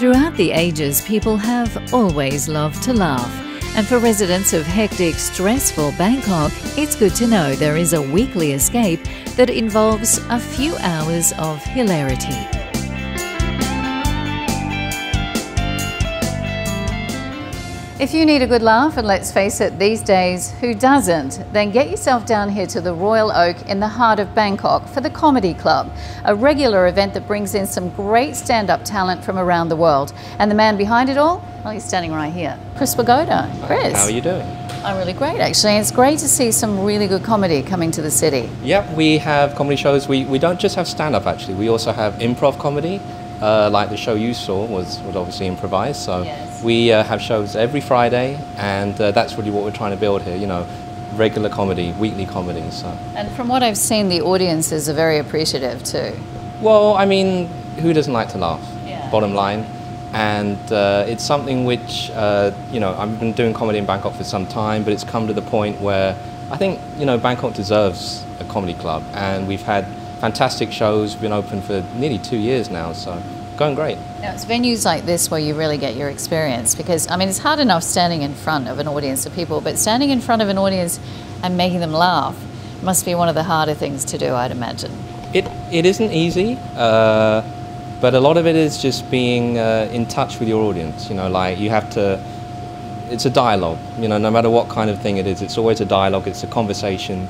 Throughout the ages, people have always loved to laugh. And for residents of hectic, stressful Bangkok, it's good to know there is a weekly escape that involves a few hours of hilarity. If you need a good laugh, and let's face it, these days, who doesn't? Then get yourself down here to the Royal Oak in the heart of Bangkok for the Comedy Club, a regular event that brings in some great stand-up talent from around the world. And the man behind it all? Well, he's standing right here. Chris Pagoda. Chris. How are you doing? I'm really great, actually. It's great to see some really good comedy coming to the city. Yep, we have comedy shows. We don't just have stand-up, actually. We also have improv comedy. Like the show you saw was obviously improvised, so yes. We have shows every Friday, and that's really what we're trying to build here, you know, regular comedy, weekly comedy. So. And from what I've seen, the audiences are very appreciative too. Well, I mean, who doesn't like to laugh, yeah. Bottom line, and it's something which, you know, I've been doing comedy in Bangkok for some time, but it's come to the point where I think, you know, Bangkok deserves a comedy club, and we've had fantastic shows, been open for nearly 2 years now, so going great. Now, it's venues like this where you really get your experience, because, I mean, it's hard enough standing in front of an audience of people, but standing in front of an audience and making them laugh must be one of the harder things to do, I'd imagine. It isn't easy, but a lot of it is just being in touch with your audience, you know, like you have to, it's a dialogue, you know, no matter what kind of thing it is, it's always a dialogue, it's a conversation.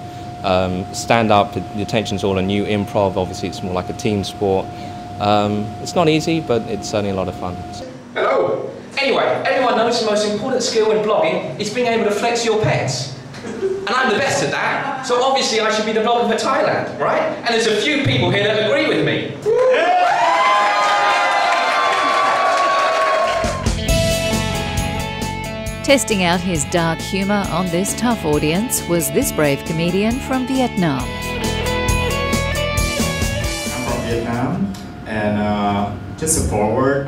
Stand up, the attention's all on you. Improv, obviously, it's more like a team sport. It's not easy, but it's certainly a lot of fun. Hello. Anyway, everyone knows the most important skill in blogging is being able to flex your pets. And I'm the best at that, so obviously I should be the blogger for Thailand, right? And there's a few people here that agree with me. Testing out his dark humour on this tough audience was this brave comedian from Vietnam. I'm from Vietnam, and just a forward,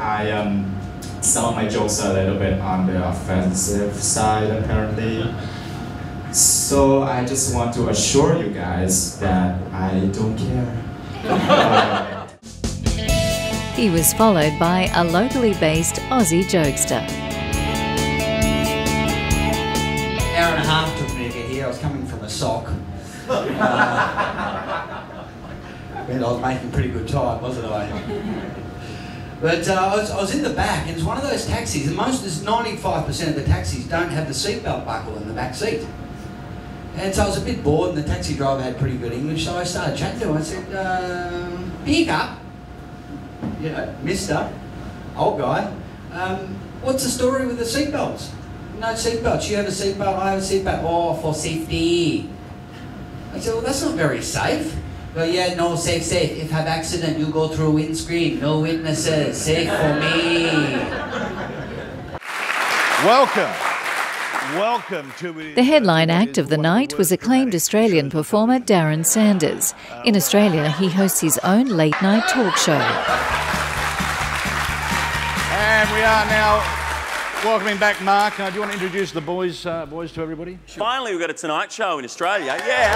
some of my jokes are a little bit on the offensive side apparently. So I just want to assure you guys that I don't care. He was followed by a locally based Aussie jokester. Hour and a half took me to get here. I was coming from a sock. And I was making pretty good time, wasn't I? But I was in the back, and it's one of those taxis, and there's 95% of the taxis don't have the seatbelt buckle in the back seat. And so I was a bit bored, and the taxi driver had pretty good English, so I started chatting to him. I said, pick up, you know, mister, old guy, what's the story with the seatbelts? No seatbelts. You have a seatbelt, I have a seatbelt. Oh, for safety. I said, well, that's not very safe. Well, yeah, no, safe. If have accident, you go through windscreen. No witnesses. Safe for me. Welcome to... The headline act of the night was acclaimed Australian performer Darren Sanders. In Australia, he hosts his own late-night talk show. And we are now welcoming back Mark. Do you want to introduce the boys to everybody? Finally, we've got a Tonight Show in Australia. Yeah.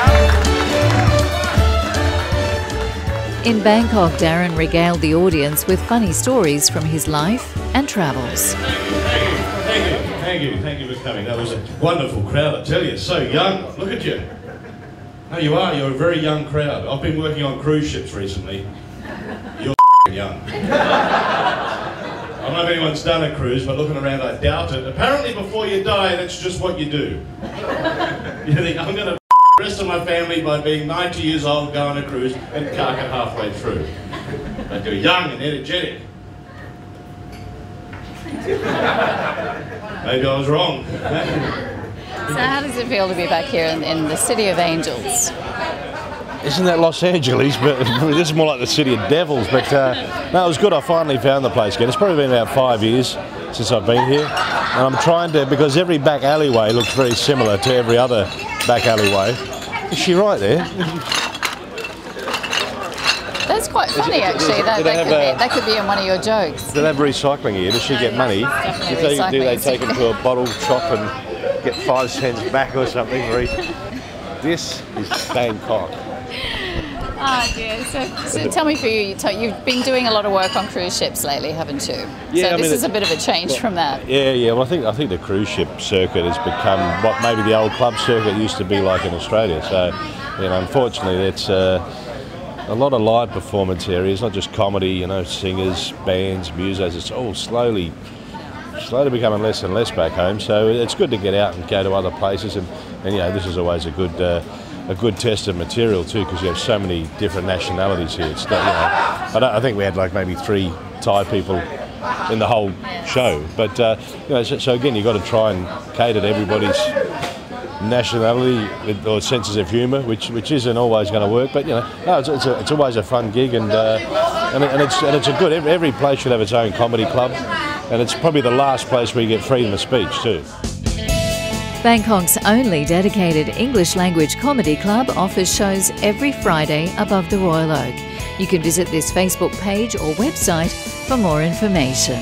In Bangkok, Darren regaled the audience with funny stories from his life and travels. Thank you for coming. That was a wonderful crowd, I tell you. So young. Look at you. No, you are. You're a very young crowd. I've been working on cruise ships recently. You're young. I don't know if anyone's done a cruise, but looking around, I doubt it. Apparently, before you die, that's just what you do. You think, I'm going to the rest of my family by being 90 years old, go on a cruise, and cark it halfway through. But you're young and energetic. Maybe I was wrong. So how does it feel to be back here in the City of Angels? Isn't that Los Angeles? But this is more like the City of Devils. But no, it was good. I finally found the place again. It's probably been about 5 years since I've been here. And I'm trying to, because every back alleyway looks very similar to every other back alleyway. Is she right there? That's quite funny, actually. That could be in one of your jokes. Do they have recycling here? Does she get money? Do they take it to a bottle shop and get 5 cents back or something? This is Bangkok. Oh dear. So tell me for you, you've been doing a lot of work on cruise ships lately, haven't you? Yeah, so this is a bit of a change from that. Yeah. Well, I think the cruise ship circuit has become what maybe the old club circuit used to be like in Australia. So, unfortunately, it's a lot of live performance areas, not just comedy. Singers, bands, musos. It's all slowly becoming less and less back home. So it's good to get out and go to other places, and this is always a good test of material too, because you have so many different nationalities here. It's not, I think we had like maybe 3 Thai people in the whole show, but so again, you've got to try and cater to everybody's nationality or senses of humour, which isn't always going to work. But it's always a fun gig, and it's a good. Every place should have its own comedy club, and it's probably the last place where you get freedom of speech too. Bangkok's only dedicated English language comedy club offers shows every Friday above the Royal Oak. You can visit this Facebook page or website for more information.